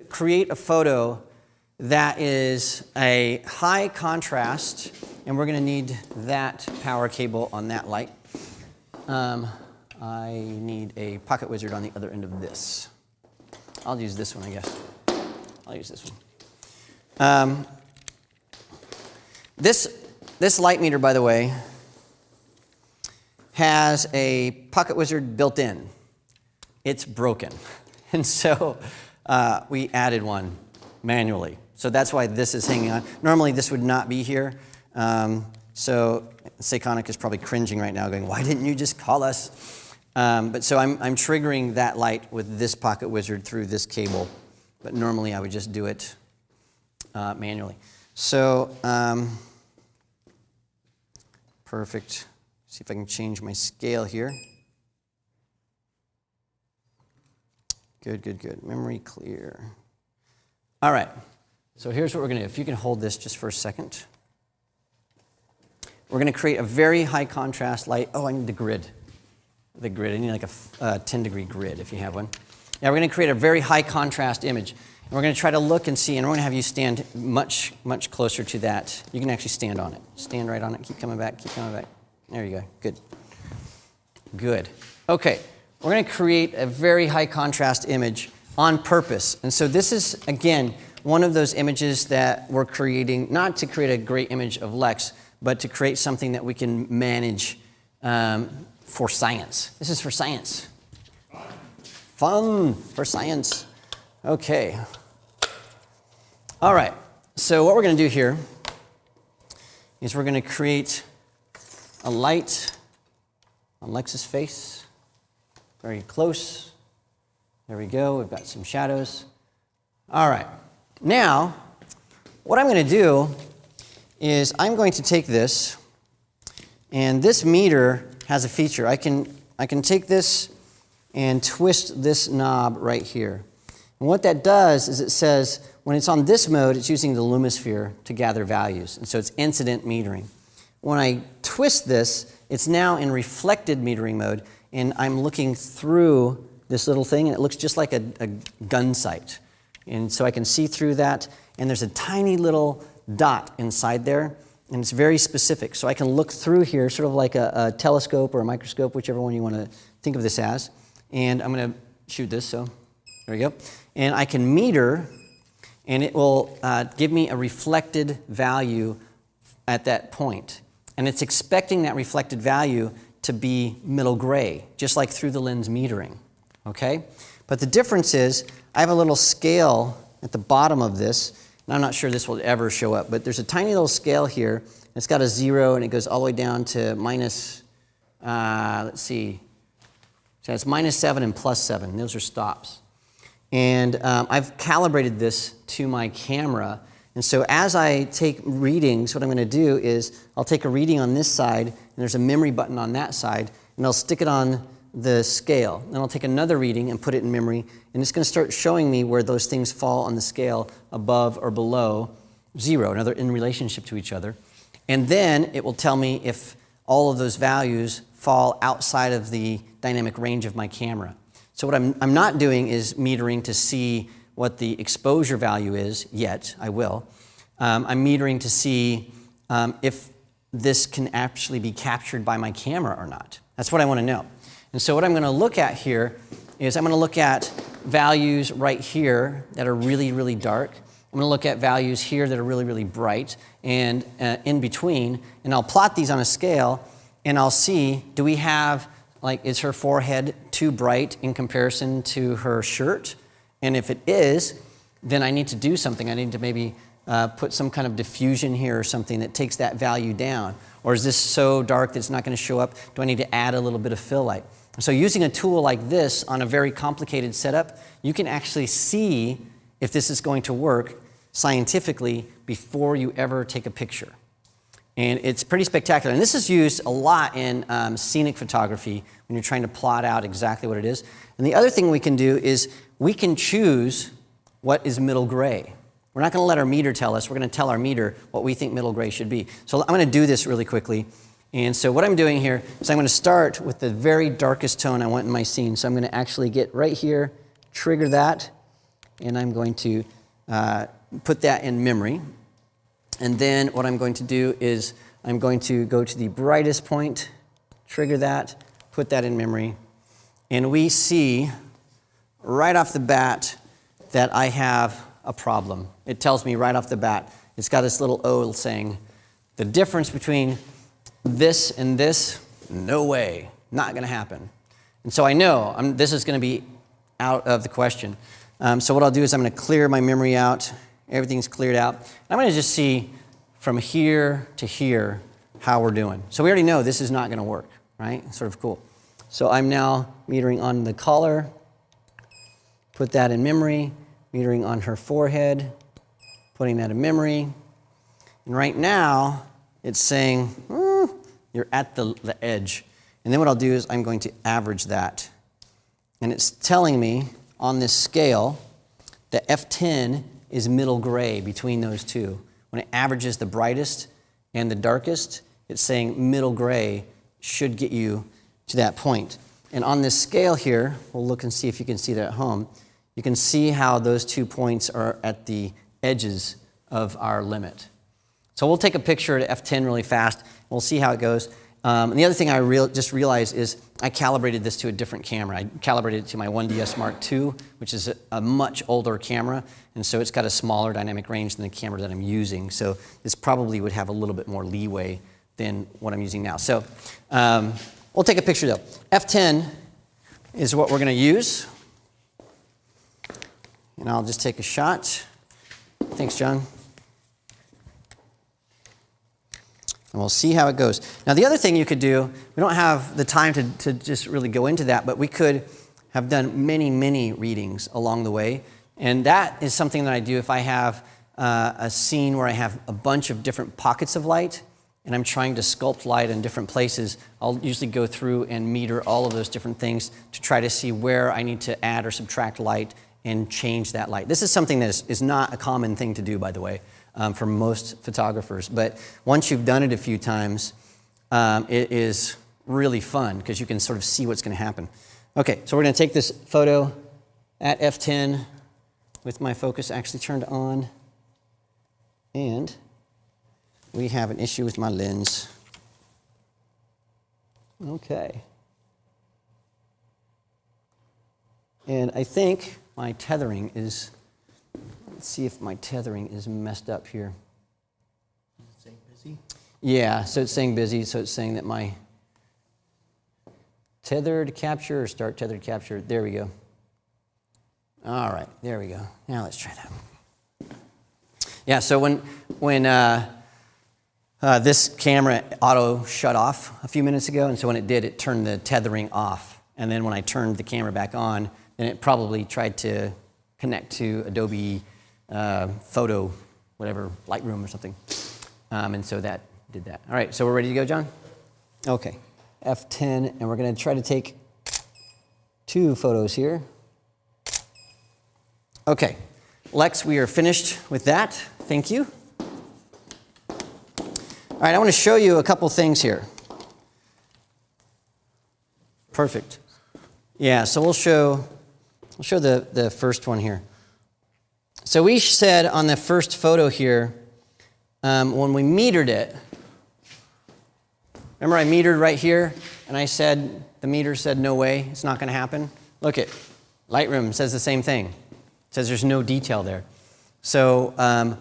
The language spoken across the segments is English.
create a photo that is a high contrast, and we're going to need that power cable on that light. I need a pocket wizard on the other end of this. I'll use this one, I guess. I'll use this one. This light meter, by the way, has a pocket wizard built in. It's broken. And so we added one manually. So that's why this is hanging on. Normally this would not be here. So Seikonic is probably cringing right now going, why didn't you just call us? But so I'm triggering that light with this pocket wizard through this cable. But normally I would just do it manually. So perfect. See if I can change my scale here. Good, good, good. Memory clear. All right. So here's what we're going to do. If you can hold this just for a second. We're going to create a very high contrast light. Oh, I need the grid. The grid. I need like a 10-degree grid if you have one. Yeah, we're going to create a very high contrast image. And we're going to try to look and see, and we're going to have you stand much, much closer to that. You can actually stand on it. Stand right on it. Keep coming back. Keep coming back. There you go. Good. Good. Okay. We're going to create a very high contrast image on purpose. And so this is, again, one of those images that we're creating, not to create a great image of Lex, but to create something that we can manage for science. This is for science. Fun for science. Okay. All right. So what we're going to do here is we're going to create a light on Lex's face. Very close. There we go. We've got some shadows. All right. Now, what I'm going to do is I'm going to take this, and this meter has a feature. I can take this and twist this knob right here. And what that does is it says when it's on this mode, it's using the lumisphere to gather values. And so it's incident metering. When I twist this, it's now in reflected metering mode, and I'm looking through this little thing, and it looks just like a gun sight. And so I can see through that, and there's a tiny little dot inside there, and it's very specific. So I can look through here, sort of like a telescope or a microscope, whichever one you want to think of this as. And I'm going to shoot this, so there we go. And I can meter, and it will give me a reflected value at that point. And it's expecting that reflected value to be middle gray, just like through the lens metering, okay? But the difference is I have a little scale at the bottom of this, and I'm not sure this will ever show up, but there's a tiny little scale here. It's got a 0, and it goes all the way down to minus, let's see, so it's -7 and +7. Those are stops. And I've calibrated this to my camera. And so as I take readings, what I'm going to do is I'll take a reading on this side, and there's a memory button on that side, and I'll stick it on the scale. Then I'll take another reading and put it in memory, and it's going to start showing me where those things fall on the scale above or below 0, in relationship to each other. And then it will tell me if all of those values fall outside of the dynamic range of my camera. So what I'm not doing is metering to see what the exposure value is yet. I will. I'm metering to see if this can actually be captured by my camera or not. That's what I want to know. And so what I'm going to look at here is I'm going to look at values right here that are really, really dark. I'm going to look at values here that are really, really bright, and in between. And I'll plot these on a scale, and I'll see, do we have, like, is her forehead too bright in comparison to her shirt? And if it is, then I need to do something. I need to maybe put some kind of diffusion here or something that takes that value down. Or is this so dark that it's not going to show up? Do I need to add a little bit of fill light? So using a tool like this on a very complicated setup, you can actually see if this is going to work scientifically before you ever take a picture. And it's pretty spectacular. And this is used a lot in scenic photography when you're trying to plot out exactly what it is. And the other thing we can do is we can choose what is middle gray. We're not going to let our meter tell us. We're going to tell our meter what we think middle gray should be. So I'm going to do this really quickly. And so what I'm doing here is I'm going to start with the very darkest tone I want in my scene. So I'm going to actually get right here, trigger that, and I'm going to put that in memory. And then what I'm going to do is I'm going to go to the brightest point, trigger that, put that in memory, and we see right off the bat that I have a problem. It tells me right off the bat, it's got this little O saying, the difference between this and this, no way, not gonna happen. And so I know this is gonna be out of the question. So what I'll do is I'm gonna clear my memory out. Everything's cleared out. I'm gonna just see from here to here how we're doing. So we already know this is not gonna work, right? Sort of cool. So I'm now metering on the collar, put that in memory, metering on her forehead, putting that in memory. And right now, it's saying, you're at the edge. And then what I'll do is I'm going to average that. And it's telling me on this scale that F10 is middle gray between those two. When it averages the brightest and the darkest, it's saying middle gray should get you to that point. And on this scale here, we'll look and see if you can see that at home. You can see how those 2 points are at the edges of our limit. So we'll take a picture at F10 really fast. We'll see how it goes. And the other thing I just realized is I calibrated this to a different camera. I calibrated it to my 1DS Mark II, which is a much older camera, and so it's got a smaller dynamic range than the camera that I'm using. So this probably would have a little bit more leeway than what I'm using now. So we'll take a picture though. F10 is what we're gonna use. And I'll just take a shot. Thanks, John. And we'll see how it goes. Now, the other thing you could do, we don't have the time to just really go into that, but we could have done many, many readings along the way. And that is something that I do if I have a scene where I have a bunch of different pockets of light, and I'm trying to sculpt light in different places. I'll usually go through and meter all of those different things to try to see where I need to add or subtract light and change that light. This is something that is not a common thing to do, by the way. For most photographers, but once you've done it a few times, it is really fun because you can sort of see what's going to happen. Okay, so we're going to take this photo at F10 with my focus actually turned on, and we have an issue with my lens. Okay. And I think my tethering is, let's see if my tethering is messed up here. Is it saying busy? Yeah, so it's saying busy, so it's saying that my tethered capture or start tethered capture, there we go. All right, there we go. Now let's try that. Yeah, so when this camera auto shut off a few minutes ago, and so when it did, it turned the tethering off. And then when I turned the camera back on, then it probably tried to connect to Adobe Photo, whatever, Lightroom or something. And so that did that. All right, so we're ready to go, John? Okay, F10, and we're gonna try to take 2 photos here. Okay, Lex, we are finished with that. Thank you. All right, I want to show you a couple things here. Perfect. Yeah, so we'll show the first one here. So we said on the first photo here, when we metered it, remember I metered right here, and I said, the meter said, no way, it's not going to happen. Look at Lightroom says the same thing. It says there's no detail there. So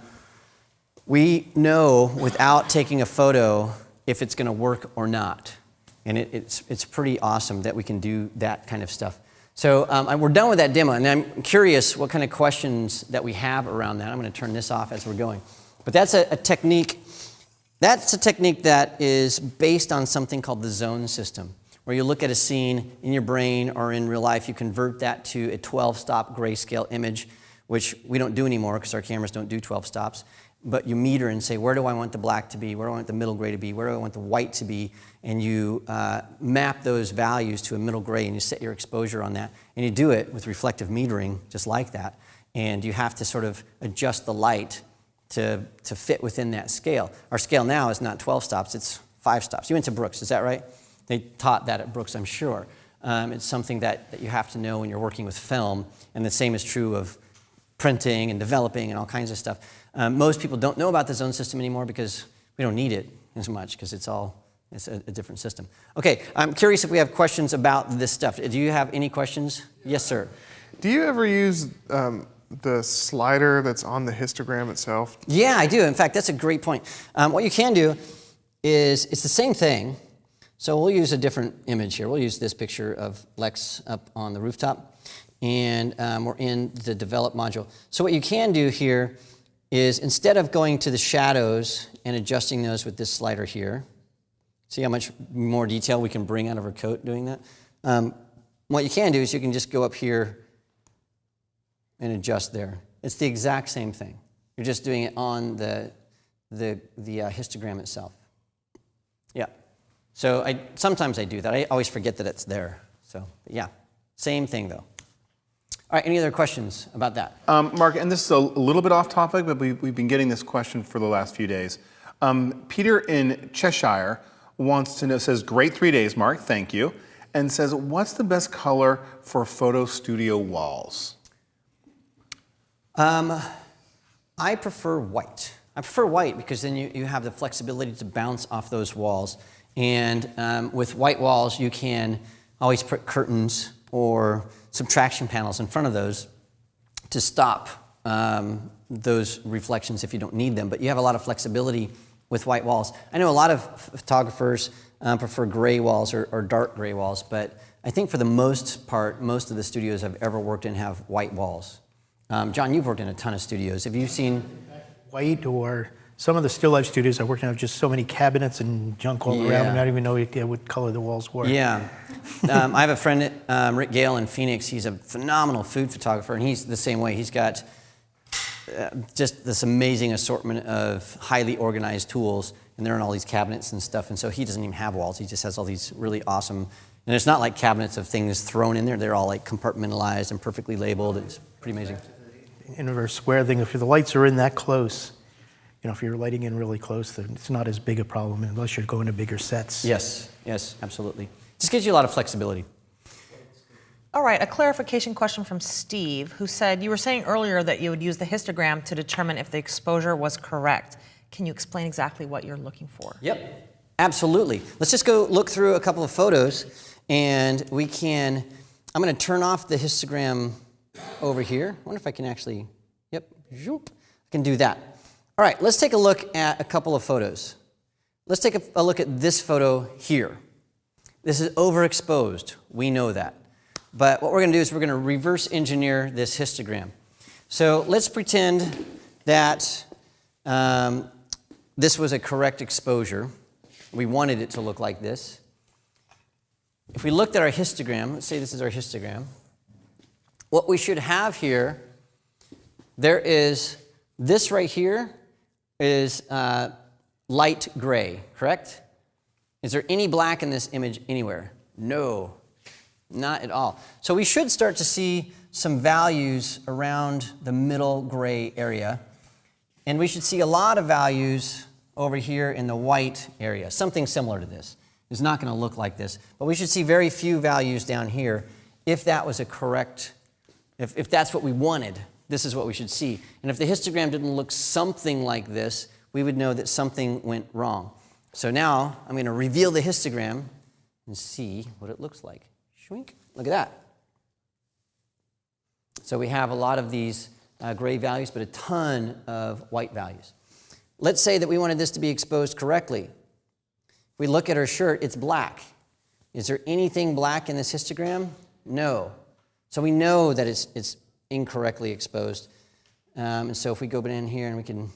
we know without taking a photo if it's going to work or not. And it's pretty awesome that we can do that kind of stuff. So we're done with that demo, and I'm curious what kind of questions that we have around that. I'm going to turn this off as we're going. But that's a technique. That's a technique that is based on something called the zone system, where you look at a scene in your brain or in real life, you convert that to a 12-stop grayscale image, which we don't do anymore because our cameras don't do 12 stops. But you meter and say, where do I want the black to be? Where do I want the middle gray to be? Where do I want the white to be? And you map those values to a middle gray, and you set your exposure on that. And you do it with reflective metering, just like that. And you have to sort of adjust the light to fit within that scale. Our scale now is not 12 stops, it's 5 stops. You went to Brooks, is that right? They taught that at Brooks, I'm sure. It's something that you have to know when you're working with film, and the same is true of printing and developing and all kinds of stuff. Most people don't know about the zone system anymore because we don't need it as much because it's a different system. Okay, I'm curious if we have questions about this stuff. Do you have any questions? Yes, sir. Do you ever use the slider that's on the histogram itself? Yeah, I do. In fact, that's a great point. What you can do is it's the same thing. So we'll use a different image here. We'll use this picture of Lex up on the rooftop. And we're in the develop module. So what you can do here is instead of going to the shadows and adjusting those with this slider here, see how much more detail we can bring out of our coat doing that? What you can do is you can just go up here and adjust there. It's the exact same thing. You're just doing it on the histogram itself. Yeah. So sometimes I do that. I always forget that it's there. So yeah, same thing though. All right, any other questions about that? Mark, and this is a little bit off topic, but we've been getting this question for the last few days. Peter in Cheshire wants to know, says, great 3 days, Mark, thank you, and says, what's the best color for photo studio walls? I prefer white. I prefer white because then you have the flexibility to bounce off those walls. And with white walls, you can always put curtains or subtraction panels in front of those to stop those reflections if you don't need them. But you have a lot of flexibility with white walls. I know a lot of photographers prefer gray walls or dark gray walls, but I think for the most part, most of the studios I've ever worked in have white walls. John, you've worked in a ton of studios. Have you seen White, or some of the still life studios I worked in have just so many cabinets and junk all around, and I don't even know what color the walls were. Yeah. I have a friend, Rick Gale in Phoenix. He's a phenomenal food photographer, and he's the same way. He's got just this amazing assortment of highly organized tools, and they're in all these cabinets and stuff, and so he doesn't even have walls. He just has all these really awesome, and it's not like cabinets of things thrown in there. They're all like compartmentalized and perfectly labeled. It's pretty amazing. Inverse square thing, if the lights are in that close, if you're lighting in really close, then it's not as big a problem unless you're going to bigger sets. Yes, absolutely. Just gives you a lot of flexibility. All right, a clarification question from Steve, who said, you were saying earlier that you would use the histogram to determine if the exposure was correct. Can you explain exactly what you're looking for? Yep, absolutely. Let's just go look through a couple of photos, and I'm going to turn off the histogram over here. I wonder if I can actually, I can do that. All right, let's take a look at a couple of photos. Let's take a look at this photo here. This is overexposed. We know that. But what we're going to do is we're going to reverse engineer this histogram. So let's pretend that this was a correct exposure. We wanted it to look like this. If we looked at our histogram, let's say this is our histogram, what we should have here, there is this right here is light gray, correct? Is there any black in this image anywhere? No, not at all. So we should start to see some values around the middle gray area. And we should see a lot of values over here in the white area. Something similar to this. It's not going to look like this. But we should see very few values down here if that was a correct, if that's what we wanted. This is what we should see. And if the histogram didn't look something like this, we would know that something went wrong. So now I'm going to reveal the histogram and see what it looks like. Shwink. Look at that. So we have a lot of these gray values, but a ton of white values. Let's say that we wanted this to be exposed correctly. If we look at her shirt, it's black. Is there anything black in this histogram? No. So we know that it's incorrectly exposed. And so if we go in here and we can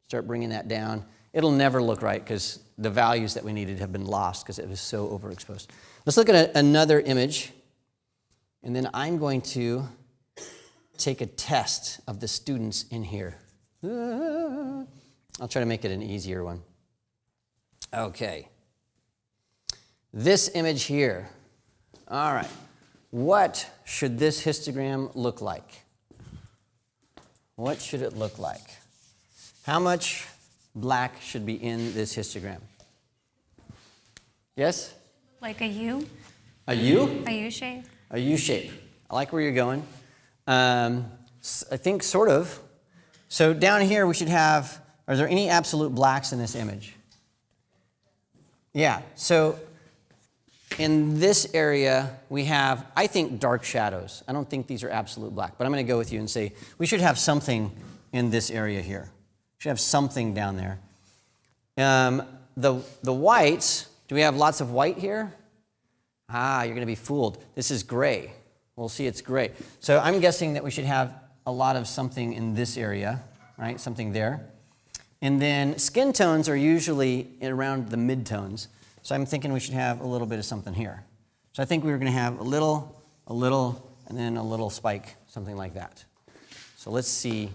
start bringing that down, it'll never look right because the values that we needed have been lost because it was so overexposed. Let's look at another image, and then I'm going to take a test of the students in here. I'll try to make it an easier one. Okay. This image here. All right. What should this histogram look like? What should it look like? How much black should be in this histogram? Yes? Like a U? A U? A U shape? A U shape. I like where you're going. I think sort of. So down here we should have, are there any absolute blacks in this image? Yeah, so in this area we have, I think, dark shadows. I don't think these are absolute black, but I'm going to go with you and say we should have something in this area here. We should have something down there. The whites, do we have lots of white here? Ah, you're going to be fooled. This is gray. We'll see it's gray. So I'm guessing that we should have a lot of something in this area, right? Something there. And then skin tones are usually around the midtones. So I'm thinking we should have a little bit of something here. So I think we were going to have a little, and then a little spike, something like that. So let's see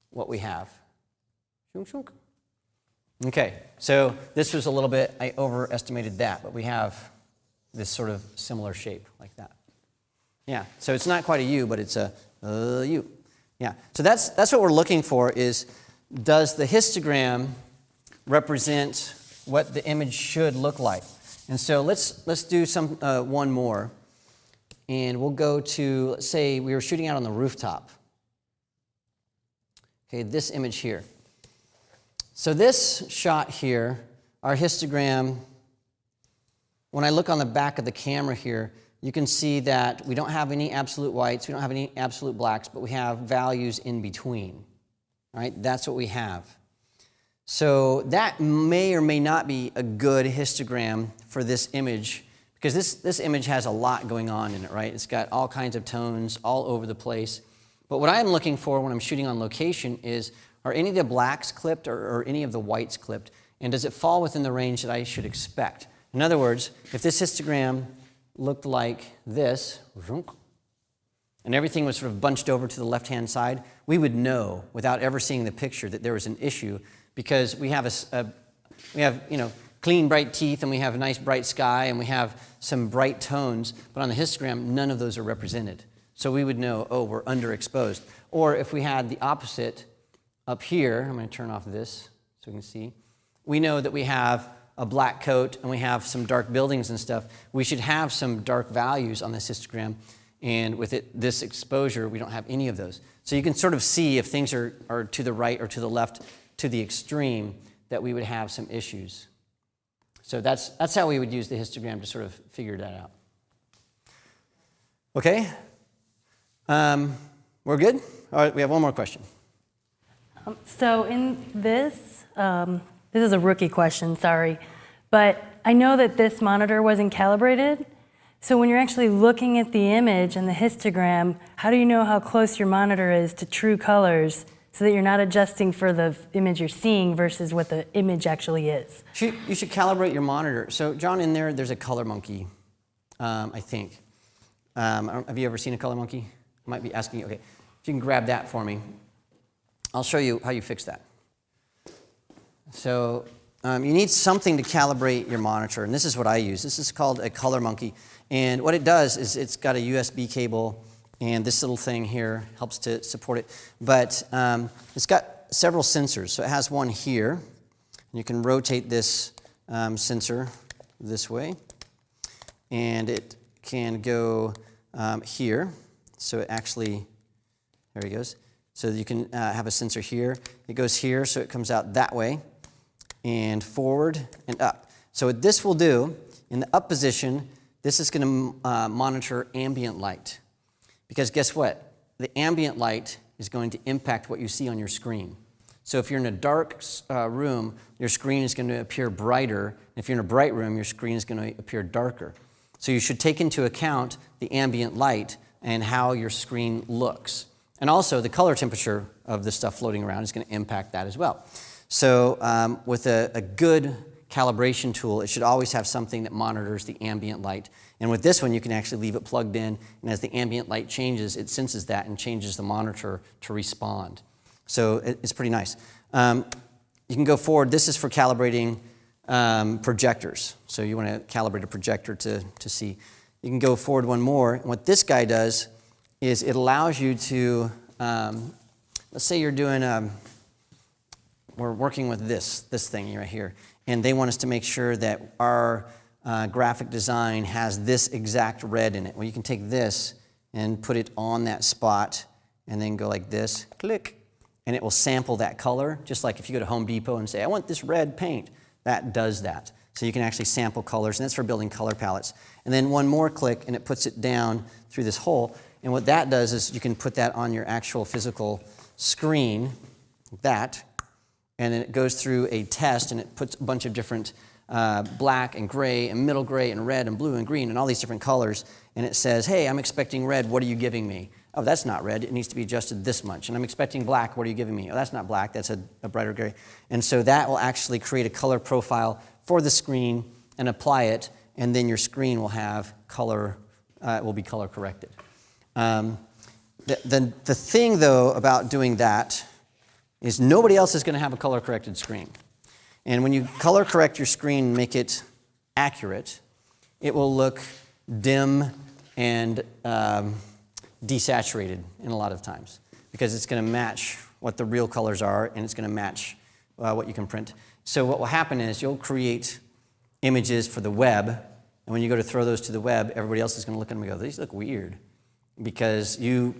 what we have. Okay, so this was a little bit, I overestimated that, but we have this sort of similar shape like that. Yeah, so it's not quite a U, but it's a U. Yeah, so that's what we're looking for is, does the histogram represent what the image should look like? And so let's do one more. And we'll go to, let's say we were shooting out on the rooftop. Okay, this image here. So this shot here, our histogram, when I look on the back of the camera here, you can see that we don't have any absolute whites, we don't have any absolute blacks, but we have values in between. All right, that's what we have. So that may or may not be a good histogram for this image, because this image has a lot going on in it, right? It's got all kinds of tones all over the place. But what I'm looking for when I'm shooting on location is, are any of the blacks clipped or any of the whites clipped? And does it fall within the range that I should expect? In other words, if this histogram looked like this, and everything was sort of bunched over to the left-hand side, we would know without ever seeing the picture that there was an issue, because we have clean, bright teeth, and we have a nice, bright sky, and we have some bright tones, but on the histogram, none of those are represented. So we would know, oh, we're underexposed. Or if we had the opposite up here, I'm going to turn off this so we can see, we know that we have a black coat and we have some dark buildings and stuff. We should have some dark values on this histogram, and with this exposure, we don't have any of those. So you can sort of see if things are to the right or to the left, to the extreme, that we would have some issues. So that's how we would use the histogram to sort of figure that out. Okay? We're good? All right, we have one more question. So in this is a rookie question, sorry, but I know that this monitor wasn't calibrated. So when you're actually looking at the image and the histogram, how do you know how close your monitor is to true colors so that you're not adjusting for the image you're seeing versus what the image actually is? You should calibrate your monitor. So John, in there's a color monkey, I think. Have you ever seen a color monkey? I might be asking you. Okay, if you can grab that for me, I'll show you how you fix that. So you need something to calibrate your monitor, and this is what I use. This is called a color monkey, and what it does is it's got a USB cable, and this little thing here helps to support it. But it's got several sensors. So it has one here, and you can rotate this sensor this way, and it can go here. So it actually, there he goes. So you can have a sensor here. It goes here, so it comes out that way, and forward and up. So what this will do, in the up position, this is going to monitor ambient light. Because guess what? The ambient light is going to impact what you see on your screen. So if you're in a dark room, your screen is going to appear brighter. If you're in a bright room, your screen is going to appear darker. So you should take into account the ambient light and how your screen looks. And also, the color temperature of the stuff floating around is going to impact that as well. So with a good calibration tool, it should always have something that monitors the ambient light. And with this one, you can actually leave it plugged in, and as the ambient light changes, it senses that and changes the monitor to respond. So it's pretty nice. You can go forward. This is for calibrating projectors. So you want to calibrate a projector to see. You can go forward one more. And what this guy does is it allows you to, let's say you're doing, we're working with this thing right here, and they want us to make sure that our graphic design has this exact red in it. Well, you can take this and put it on that spot, and then go like this, click, and it will sample that color, just like if you go to Home Depot and say, I want this red paint, that does that. So you can actually sample colors, and that's for building color palettes. And then one more click, and it puts it down through this hole. And what that does is you can put that on your actual physical screen, like that, and then it goes through a test, and it puts a bunch of different black and gray and middle gray and red and blue and green and all these different colors, and it says, hey, I'm expecting red, what are you giving me? Oh, that's not red, it needs to be adjusted this much. And I'm expecting black, what are you giving me? Oh, that's not black, that's a brighter gray. And so that will actually create a color profile for the screen and apply it, and then your screen will have color, will be color corrected. The thing, though, about doing that is nobody else is going to have a color corrected screen. And when you color correct your screen and make it accurate, it will look dim and desaturated in a lot of times, because it's going to match what the real colors are, and it's going to match what you can print. So what will happen is you'll create images for the web, and when you go to throw those to the web, everybody else is going to look at them and go, these look weird, because you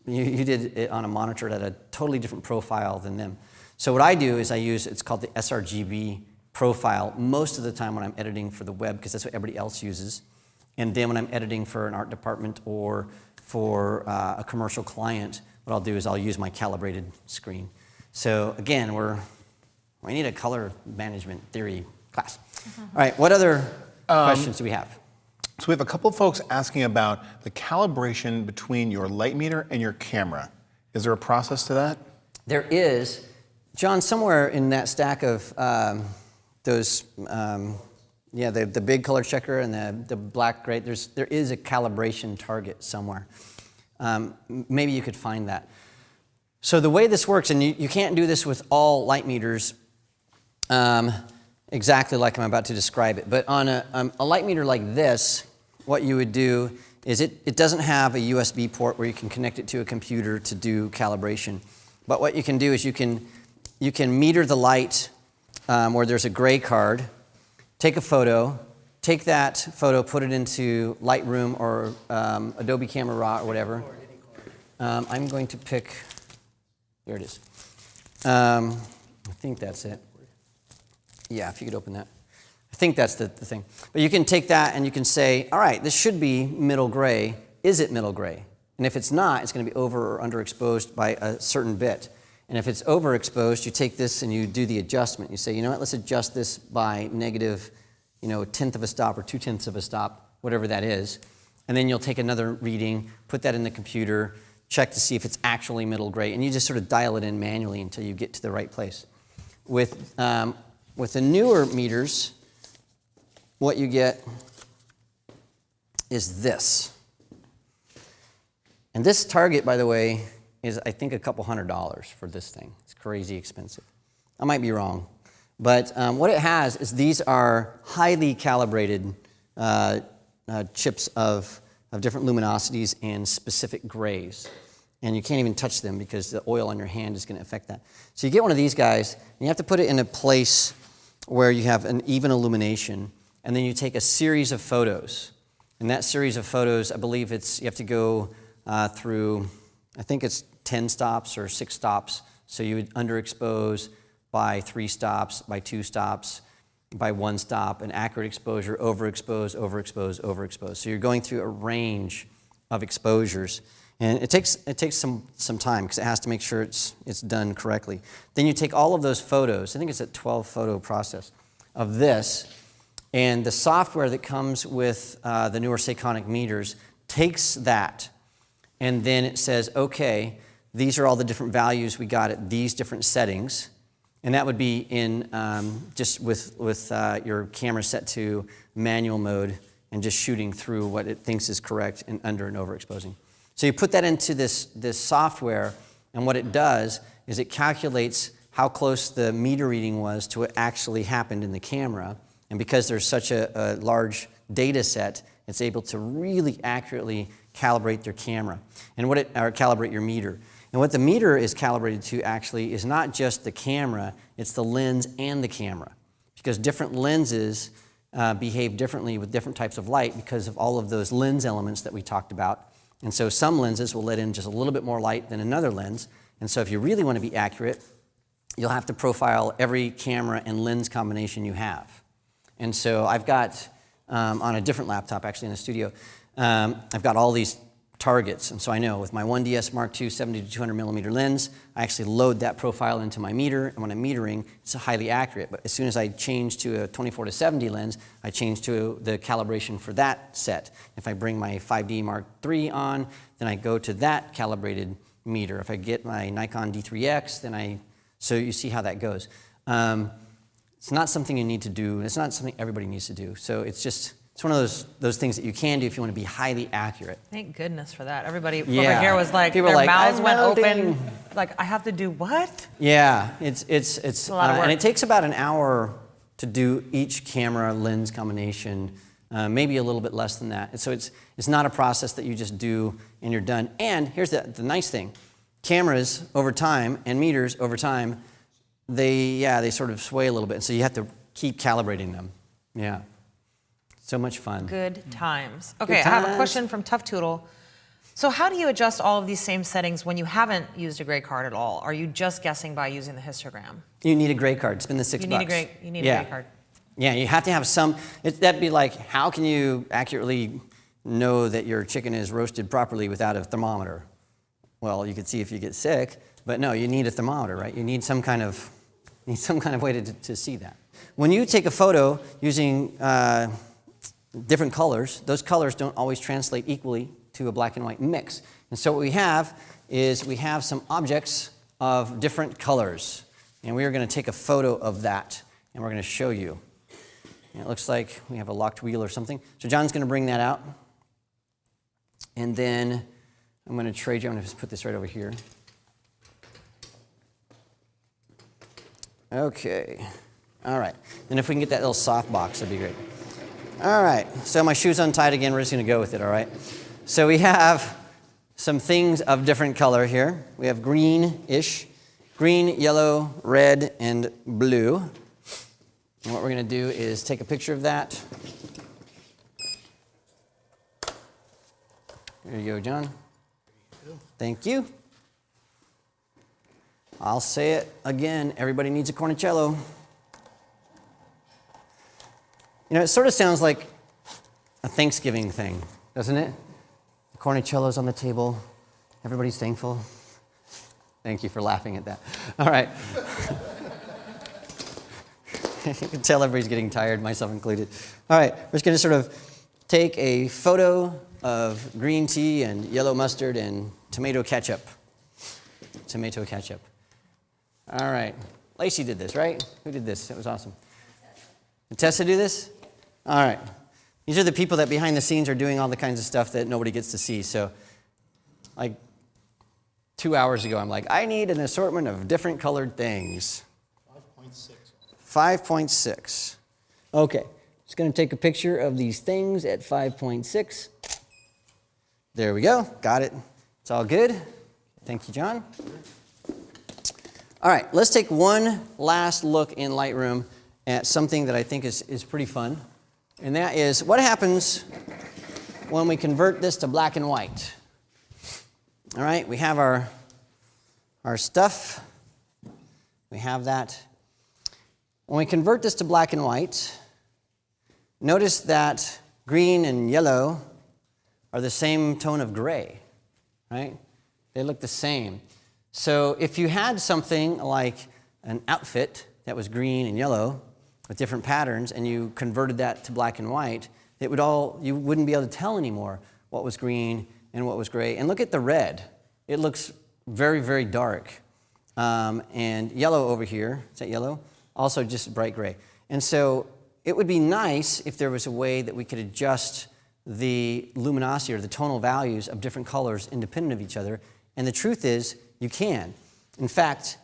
did it on a monitor that had a totally different profile than them. So what I do is I use, it's called the sRGB profile most of the time when I'm editing for the web, because that's what everybody else uses. And then when I'm editing for an art department or for a commercial client, what I'll do is I'll use my calibrated screen. So again, we need a color management theory class. All right, what other questions do we have? So we have a couple of folks asking about the calibration between your light meter and your camera. Is there a process to that? There is. John, somewhere in that stack of those, the big color checker and the black gray, there is a calibration target somewhere. Maybe you could find that. So the way this works, and you can't do this with all light meters exactly like I'm about to describe it, but on a light meter like this, what you would do is it doesn't have a USB port where you can connect it to a computer to do calibration. But what you can do is you can meter the light where there's a gray card, take a photo, take that photo, put it into Lightroom or Adobe Camera Raw or whatever. I'm going to pick, here it is. I think that's it. Yeah, if you could open that. I think that's the thing. But you can take that and you can say, all right, this should be middle gray. Is it middle gray? And if it's not, it's going to be over or underexposed by a certain bit. And if it's overexposed, you take this and you do the adjustment. You say, you know what, let's adjust this by negative, a tenth of a stop or 2/10 of a stop, whatever that is. And then you'll take another reading, put that in the computer, check to see if it's actually middle gray, and you just sort of dial it in manually until you get to the right place. With the newer meters, what you get is this. And this target, by the way, is I think a couple $100 for this thing. It's crazy expensive. I might be wrong. But what it has is these are highly calibrated chips of different luminosities and specific grays. And you can't even touch them because the oil on your hand is going to affect that. So you get one of these guys, and you have to put it in a place where you have an even illumination, and then you take a series of photos. And that series of photos, I believe you have to go through, I think it's 10 stops or 6 stops. So you would underexpose by 3 stops, by 2 stops, by 1 stop, an accurate exposure, overexpose, overexpose, overexpose. So you're going through a range of exposures. And it takes some time because it has to make sure it's done correctly. Then you take all of those photos, I think it's a 12 photo process of this, and the software that comes with the newer Seiconic meters takes that, and then it says, okay, these are all the different values we got at these different settings, and that would be in just with your camera set to manual mode and just shooting through what it thinks is correct and under and overexposing. So you put that into this software, and what it does is it calculates how close the meter reading was to what actually happened in the camera. And because there's such a large data set, it's able to really accurately calibrate your camera or calibrate your meter. And what the meter is calibrated to actually is not just the camera, it's the lens and the camera. Because different lenses behave differently with different types of light because of all of those lens elements that we talked about. And so some lenses will let in just a little bit more light than another lens. And so if you really want to be accurate, you'll have to profile every camera and lens combination you have. And so I've got, on a different laptop, actually in the studio, I've got all these targets. And so I know with my 1DS Mark II 70 to 200 millimeter lens, I actually load that profile into my meter, and when I'm metering, it's highly accurate. But as soon as I change to a 24 to 70 lens, I change to the calibration for that set. If I bring my 5D Mark III on, then I go to that calibrated meter. If I get my Nikon D3X, then so you see how that goes. It's not something you need to do. It's not something everybody needs to do. So it's one of those things that you can do if you want to be highly accurate. Thank goodness for that. Everybody over Yeah. here was like, People were their like, mouths "I'm went open. melting." Like, I have to do what? Yeah, it's a lot of work. and it takes about an hour to do each camera lens combination, maybe a little bit less than that. And so it's not a process that you just do and you're done. And here's the nice thing: cameras over time and meters over time, they sort of sway a little bit. So you have to keep calibrating them. Yeah. So much fun. Good times. Okay, Good I have a times. question from Tough Toodle. So how do you adjust all of these same settings when you haven't used a gray card at all? Are you just guessing by using the histogram? You need a gray card. Spend the $6. You need a gray card. Yeah, you have to have some. That'd be like, how can you accurately know that your chicken is roasted properly without a thermometer? Well, you could see if you get sick, but no, you need a thermometer, right? You need some kind of way to see that. When you take a photo using different colors, those colors don't always translate equally to a black and white mix. And so what we have is we have some objects of different colors. And we are going to take a photo of that, and we're going to show you. And it looks like we have a locked wheel or something. So John's going to bring that out. And then I'm going to trade you. I'm going to just put this right over here. Okay. All right. And if we can get that little soft box, that'd be great. All right. So my shoe's untied again. We're just going to go with it, all right? So we have some things of different color here. We have green-ish. Green, yellow, red, and blue. And what we're going to do is take a picture of that. There you go, John. Thank you. I'll say it again. Everybody needs a cornicello. You know, it sort of sounds like a Thanksgiving thing, doesn't it? The cornicello's on the table. Everybody's thankful. Thank you for laughing at that. All right. You can tell everybody's getting tired, myself included. All right, we're just going to sort of take a photo of green tea and yellow mustard and tomato ketchup. Tomato ketchup. All right. Lacey did this, right? Who did this? It was awesome. Did Tessa do this? All right. These are the people that behind the scenes are doing all the kinds of stuff that nobody gets to see. So, like 2 hours ago, I'm like, I need an assortment of different colored things. 5.6. 5.6. Okay. Just going to take a picture of these things at 5.6. There we go. Got it. It's all good. Thank you, John. All right. Let's take one last look in Lightroom at something that I think is pretty fun. And that is what happens when we convert this to black and white. All right, we have our stuff. We have that. When we convert this to black and white, notice that green and yellow are the same tone of gray, right? They look the same. So if you had something like an outfit that was green and yellow with different patterns and you converted that to black and white, you wouldn't be able to tell anymore what was green and what was gray. And look at the red. It looks very, very dark. And yellow over here, is that yellow? Also just bright gray. And so it would be nice if there was a way that we could adjust the luminosity or the tonal values of different colors independent of each other. And the truth is, you can. In fact,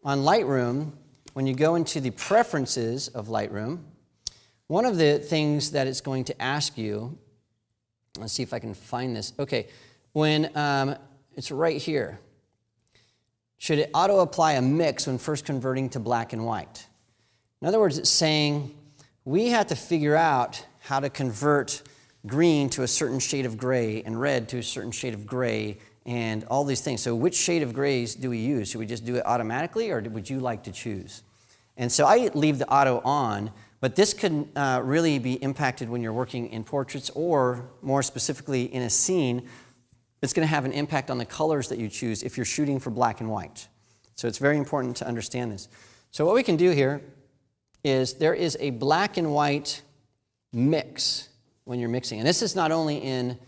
on Lightroom, when you go into the preferences of Lightroom, one of the things that it's going to ask you, let's see if I can find this. Okay, when it's right here. Should it auto-apply a mix when first converting to black and white? In other words, it's saying we have to figure out how to convert green to a certain shade of gray and red to a certain shade of gray and all these things. So which shade of grays do we use? Should we just do it automatically, or would you like to choose? And so I leave the auto on, but this could really be impacted when you're working in portraits, or more specifically in a scene. It's going to have an impact on the colors that you choose if you're shooting for black and white. So it's very important to understand this. So what we can do here is there is a black and white mix when you're mixing. And this is not only in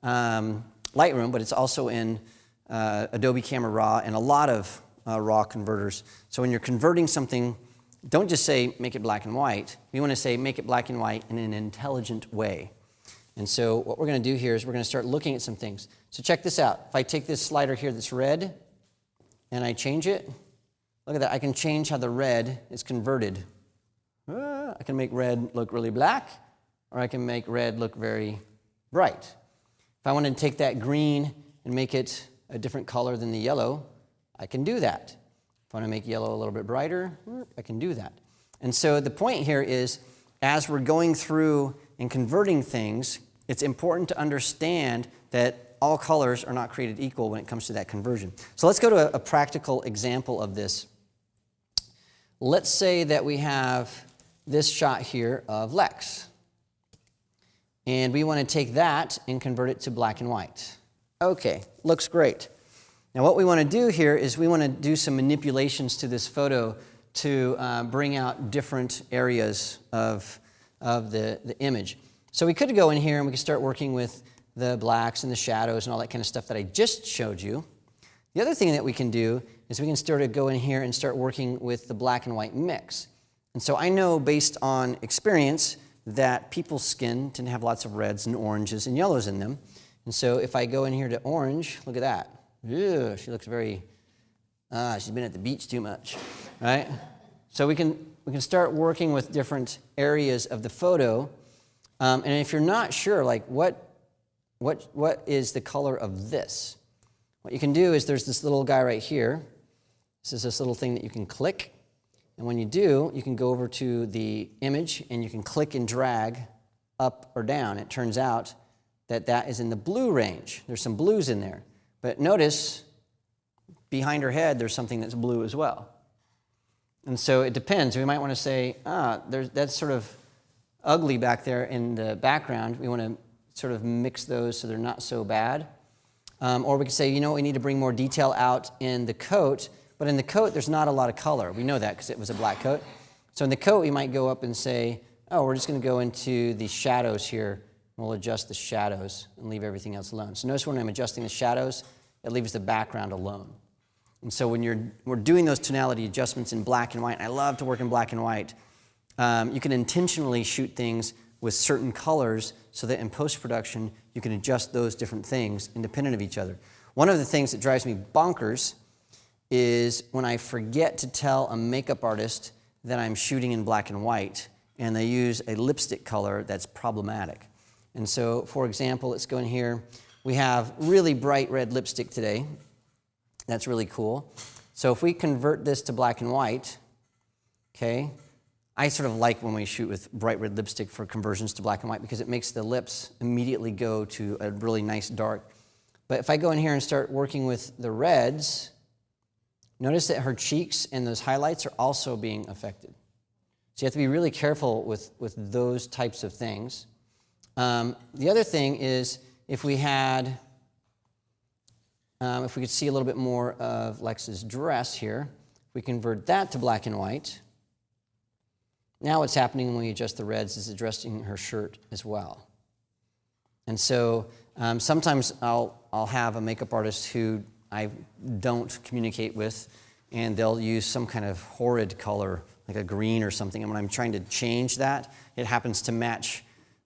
Lightroom, but it's also in Adobe Camera Raw and a lot of RAW converters. So when you're converting something, don't just say make it black and white. We want to say make it black and white in an intelligent way. And so what we're going to do here is we're going to start looking at some things. So check this out. If I take this slider here that's red and I change it, look at that. I can change how the red is converted. I can make red look really black, or I can make red look very bright. If I want to take that green and make it a different color than the yellow, I can do that. If I want to make yellow a little bit brighter, I can do that. And so the point here is, as we're going through and converting things, it's important to understand that all colors are not created equal when it comes to that conversion. So let's go to a practical example of this. Let's say that we have this shot here of Lex. And we want to take that and convert it to black and white. Okay, looks great. Now what we want to do here is we want to do some manipulations to this photo to bring out different areas of the image. So we could go in here and we could start working with the blacks and the shadows and all that kind of stuff that I just showed you. The other thing that we can do is we can start to go in here and start working with the black and white mix. And so I know based on experience that people's skin tend to have lots of reds and oranges and yellows in them. And so if I go in here to orange, look at that. Ew, she looks very, she's been at the beach too much, right? So we can start working with different areas of the photo. And if you're not sure, like what is the color of this? What you can do is there's this little guy right here. This is this little thing that you can click. And when you do, you can go over to the image and you can click and drag up or down. It turns out that that is in the blue range. There's some blues in there. But notice behind her head, there's something that's blue as well. And so it depends. We might want to say, that's sort of ugly back there in the background. We want to sort of mix those so they're not so bad. Or we could say, you know, we need to bring more detail out in the coat. But in the coat, there's not a lot of color. We know that because it was a black coat. So in the coat, we might go up and say, oh, we're just going to go into the shadows here. We'll adjust the shadows and leave everything else alone. So notice when I'm adjusting the shadows, it leaves the background alone. And so when we're doing those tonality adjustments in black and white, and I love to work in black and white, you can intentionally shoot things with certain colors so that in post-production, you can adjust those different things independent of each other. One of the things that drives me bonkers is when I forget to tell a makeup artist that I'm shooting in black and white, and they use a lipstick color that's problematic. And so, for example, let's go in here. We have really bright red lipstick today. That's really cool. So if we convert this to black and white, okay, I sort of like when we shoot with bright red lipstick for conversions to black and white because it makes the lips immediately go to a really nice dark. But if I go in here and start working with the reds, notice that her cheeks and those highlights are also being affected. So you have to be really careful with those types of things. The other thing is if we could see a little bit more of Lex's dress here, we convert that to black and white. Now what's happening when we adjust the reds is adjusting her shirt as well. And so sometimes I'll have a makeup artist who I don't communicate with, and they'll use some kind of horrid color, like a green or something, and when I'm trying to change that, it happens to match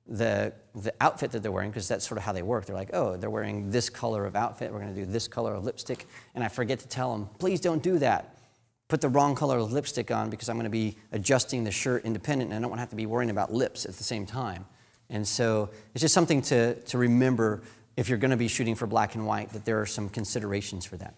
the outfit that they're wearing, because that's sort of how they work. They're like, oh, they're wearing this color of outfit, we're going to do this color of lipstick, and I forget to tell them, please don't do that. Put the wrong color of lipstick on because I'm going to be adjusting the shirt independent, and I don't want to have to be worrying about lips at the same time. And so it's just something to remember if you're going to be shooting for black and white, that there are some considerations for that.